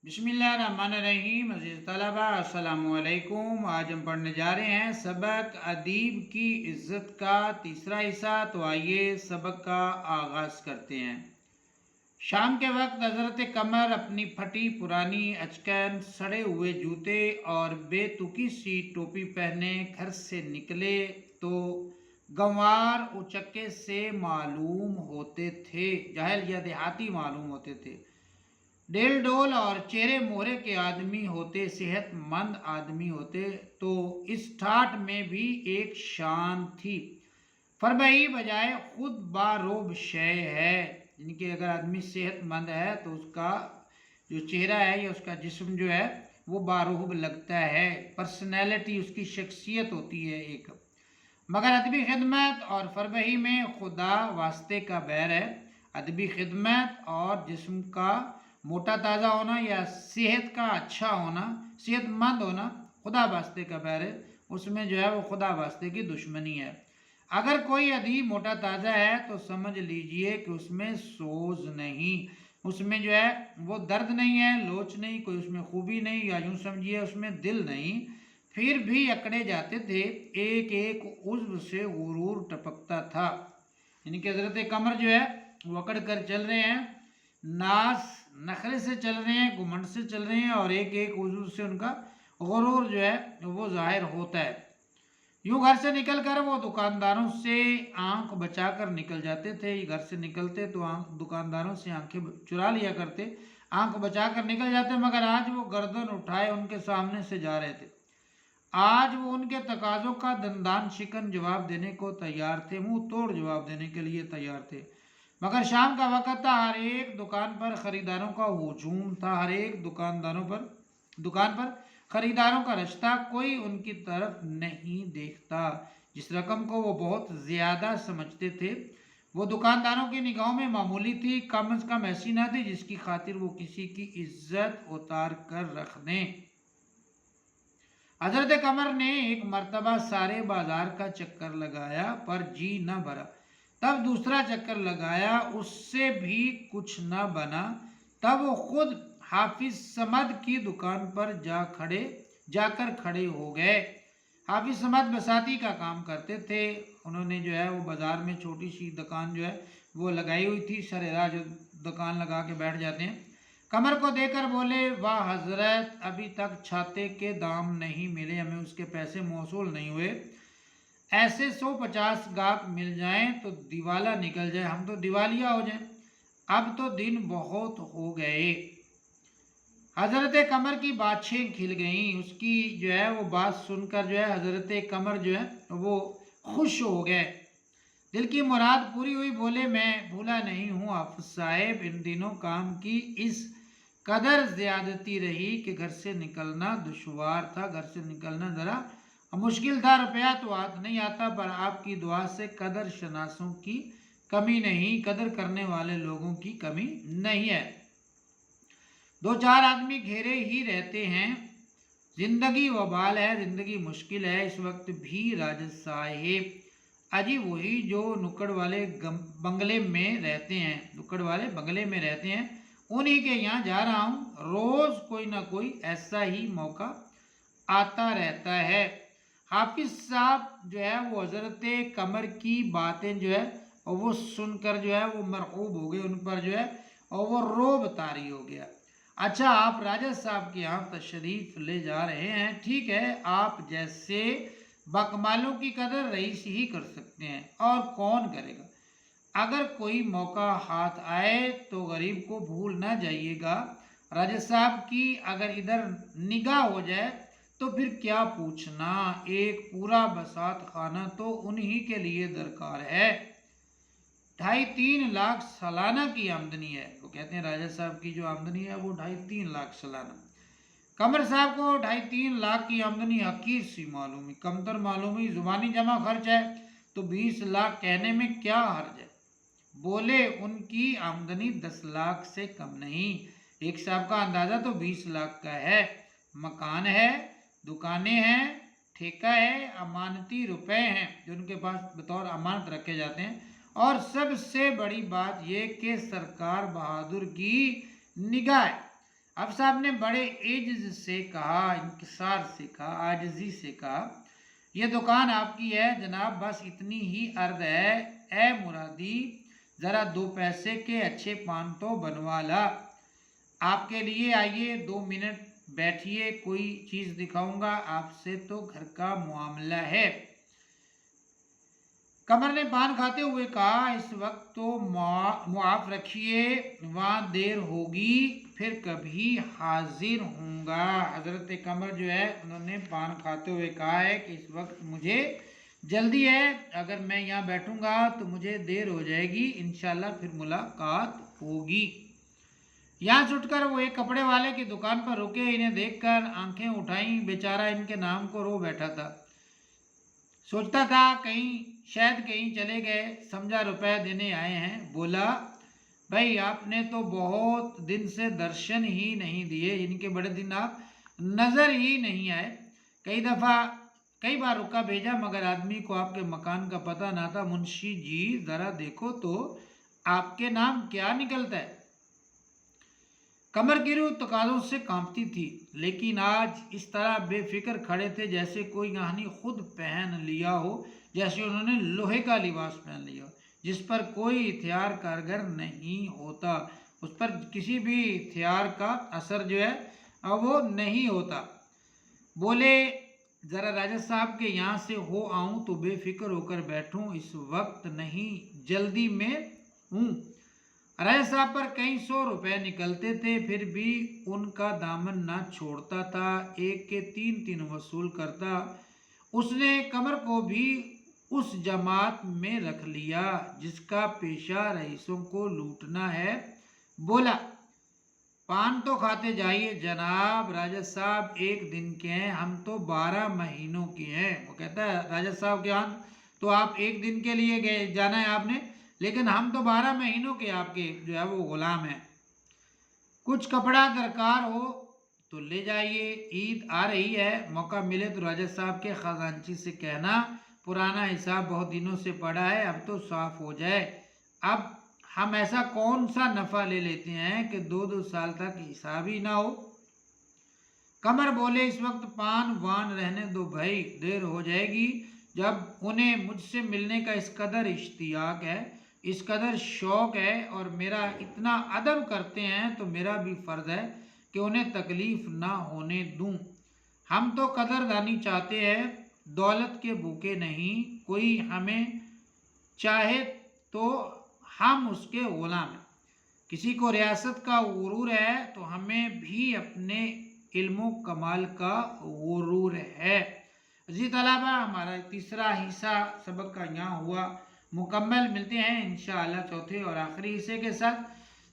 बिस्मिल्लाहिर्रहमानिर्रहीम। अज़ीज़ तलबा अस्सलामुअलैकुम। आज हम पढ़ने जा रहे हैं सबक अदीब की इज़्ज़त का तीसरा हिस्सा। तो आइए सबक का आगाज़ करते हैं। शाम के वक्त हज़रत कमर अपनी फटी पुरानी अचकन, सड़े हुए जूते और बेतुकी सी टोपी पहने घर से निकले तो गंवार उचक्के से मालूम होते थे, जाहिल या देहाती मालूम होते थे। डेल डोल और चेहरे मोहरे के आदमी होते, सेहतमंद आदमी होते। तो इस ठाठ में भी एक शान थी, फरबही बजाय खुद बारोब शय है। यानी कि अगर आदमी सेहतमंद है तो उसका जो चेहरा है या उसका जिस्म जो है वो बारोब लगता है, पर्सनैलिटी उसकी शख्सियत होती है एक। मगर अदबी खिदमत और फरबही में खुदा वास्ते का बैर है। अदबी खिदमत और जिस्म का मोटा ताज़ा होना या सेहत का अच्छा होना, सेहतमंद होना खुदा वास्ते का बैर है, उसमें जो है वो खुदा वास्ते की दुश्मनी है। अगर कोई अदीब मोटा ताज़ा है तो समझ लीजिए कि उसमें सोज नहीं, उसमें जो है वो दर्द नहीं है, लोच नहीं, कोई उसमें खूबी नहीं, या यूँ समझिए उसमें दिल नहीं। फिर भी अकड़े जाते थे, एक एक उज्व से गुरूर टपकता था। यानी कि हजरत कमर जो है वो अकड़ कर चल रहे हैं, नास नखरे से चल रहे हैं, घुमंड से चल रहे हैं, और एक एक उज्व से उनका गुरूर जो है वो जाहिर होता है। यूं घर से निकल कर वो दुकानदारों से आंख बचाकर निकल जाते थे। घर से निकलते तो आंख दुकानदारों से आंखें चुरा लिया करते, आंख बचाकर निकल जाते। मगर आज वो गर्दन उठाए उनके सामने से जा रहे थे। आज वो उनके तकाजों का दंदान शिकन जवाब देने को तैयार थे, मुंह तोड़ जवाब देने के लिए तैयार थे। मगर शाम का वक्त था, हर एक दुकान पर खरीदारों का हुजूम था, हर एक दुकान पर खरीदारों का रश्ता, कोई उनकी तरफ नहीं देखता। जिस रकम को वो बहुत ज्यादा समझते थे वो दुकानदारों की निगाहों में मामूली थी, कम अज कम ऐसी ना थी जिसकी खातिर वो किसी की इज्जत उतार कर रख दें। हजरत कमर ने एक मर्तबा सारे बाजार का चक्कर लगाया पर जी न भरा। तब दूसरा चक्कर लगाया, उससे भी कुछ न बना। तब वो खुद हाफिज समद की दुकान पर जाकर खड़े हो गए। हाफिज समद बसाती का काम करते थे। उन्होंने जो है वो बाजार में छोटी सी दुकान जो है वो लगाई हुई थी, सरेरा जो दुकान लगा के बैठ जाते हैं। कमर को देकर बोले, वाह हजरत, अभी तक छाते के दाम नहीं मिले, हमें उसके पैसे मौसूल नहीं हुए। ऐसे 150 गाहक मिल जाएं तो दिवाला निकल जाए, हम तो दिवालिया हो जाएं। अब तो दिन बहुत हो गए। हजरत कमर की बाछें खिल गईं। उसकी जो है वो बात सुनकर जो है हजरत कमर जो है वो खुश हो गए, दिल की मुराद पूरी हुई। बोले, मैं भूला नहीं हूँ हाफिज साहब, इन दिनों काम की इस कदर ज्यादती रही कि घर से निकलना दुश्वार था, घर से निकलना जरा मुश्किल था। रुपया तो हाथ नहीं आता, पर आपकी दुआ से कदर शनासों की कमी नहीं, कदर करने वाले लोगों की कमी नहीं है। दो चार आदमी घेरे ही रहते हैं, जिंदगी वबाल है, जिंदगी मुश्किल है इस वक्त भी। राजद साहेब अजी वही जो नुक्कड़ वाले बंगले में रहते हैं, नुक्कड़ वाले बंगले में रहते हैं, उन्हीं के यहाँ जा रहा हूँ। रोज कोई ना कोई ऐसा ही मौका आता रहता है। हाफिज साहब जो है वो हजरत कमर की बातें जो है और वो सुनकर जो है वो मरकूब हो गए, उन पर जो है और वो रोब तारी हो गया। अच्छा, आप राजा साहब के यहाँ तशरीफ ले जा रहे हैं, ठीक है, आप जैसे बकमालों की कदर रईस ही कर सकते हैं, और कौन करेगा। अगर कोई मौका हाथ आए तो गरीब को भूल ना जाइएगा। राजा साहब की अगर इधर निगाह हो जाए तो फिर क्या पूछना, एक पूरा बसात खाना तो उन्हीं के लिए दरकार है। 2.5-3 लाख सालाना की आमदनी है। वो कहते हैं राजा साहब की जो आमदनी है वो 2.5-3 लाख सालाना। कमर साहब को 2.5-3 लाख की आमदनी हकीर सी मालूम है, कमतर मालूम है। जुबानी जमा खर्च है तो 20 लाख कहने में क्या हर्ज है। बोले, उनकी आमदनी 10 लाख से कम नहीं। एक साहब का अंदाजा तो 20 लाख का है। मकान है, दुकानें हैं, ठेका है, अमानती रुपए हैं जो उनके पास बतौर अमानत रखे जाते हैं, और सबसे बड़ी बात यह कि सरकार बहादुर की निगाह है। अब साहब ने बड़े एजिज से कहा, इंकिसार से कहा, आजिजी से कहा, यह दुकान आपकी है जनाब, बस इतनी ही अर्ज है। ए मुरादी, ज़रा 2 पैसे के अच्छे पान तो बनवा ला। आपके लिए आइए, 2 मिनट बैठिए, कोई चीज़ दिखाऊंगा आपसे, तो घर का मामला है। कमर ने पान खाते हुए कहा, इस वक्त तो मुआफ रखिए, वहाँ देर होगी, फिर कभी हाजिर होऊंगा। हज़रत कमर जो है उन्होंने पान खाते हुए कहा है कि इस वक्त मुझे जल्दी है, अगर मैं यहाँ बैठूंगा तो मुझे देर हो जाएगी, इंशाल्लाह फिर मुलाकात होगी। यहाँ छुटकर वो एक कपड़े वाले की दुकान पर रुके। इन्हें देखकर आंखें उठाई, बेचारा इनके नाम को रो बैठा था। सोचता था शायद कहीं चले गए, समझा रुपए देने आए हैं। बोला, भाई आपने तो बहुत दिन से दर्शन ही नहीं दिए, इनके बड़े दिन आप नज़र ही नहीं आए। कई बार रुका भेजा, मगर आदमी को आपके मकान का पता ना था। मुंशी जी ज़रा देखो तो आपके नाम क्या निकलता है। कमर की रूह तकाज़ों से कांपती थी, लेकिन आज इस तरह बेफिक्र खड़े थे जैसे कोई कहानी खुद पहन लिया हो, जैसे उन्होंने लोहे का लिबास पहन लिया हो जिस पर कोई हथियार कारगर नहीं होता, उस पर किसी भी हथियार का असर जो है वो नहीं होता। बोले, ज़रा राजा साहब के यहाँ से हो आऊँ तो बेफिक्र होकर बैठूँ, इस वक्त नहीं, जल्दी में हूँ। राजा साहब पर कई 100 रुपए निकलते थे, फिर भी उनका दामन ना छोड़ता था, एक के 3-3 वसूल करता। उसने कमर को भी उस जमात में रख लिया जिसका पेशा रईसों को लूटना है। बोला, पान तो खाते जाइए जनाब, राजा साहब 1 दिन के हैं, हम तो 12 महीनों के हैं। वो कहता है, राजा साहब के यहाँ तो आप 1 दिन के लिए गए, जाना है आपने, लेकिन हम तो 12 महीनों के आपके जो है वो गुलाम हैं। कुछ कपड़ा दरकार हो तो ले जाइए, ईद आ रही है, मौका मिले तो राजा साहब के खजांची से कहना, पुराना हिसाब बहुत दिनों से पड़ा है, अब तो साफ हो जाए। अब हम ऐसा कौन सा नफ़ा ले लेते हैं कि 2-2 साल तक हिसाब ही ना हो। कमर बोले, इस वक्त पान वान रहने दो भाई, देर हो जाएगी। जब उन्हें मुझसे मिलने का इस कदर इश्तियाक है, इस कदर शौक़ है और मेरा इतना अदब करते हैं, तो मेरा भी फ़र्ज़ है कि उन्हें तकलीफ़ ना होने दूँ। हम तो कदरदानी चाहते हैं, दौलत के भूखे नहीं। कोई हमें चाहे तो हम उसके गुलाम हैं। किसी को रियासत का गुरूर है तो हमें भी अपने इल्मो कमाल का गुरूर है। जी तलबा, हमारा तीसरा हिस्सा सबक का यहाँ हुआ मुकम्मल। मिलते हैं इंशाअल्लाह चौथे और आखिरी हिस्से के साथ।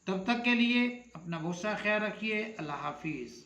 तब तक के लिए अपना बहुत सा ख्याल रखिए। अल्लाह हाफिज़।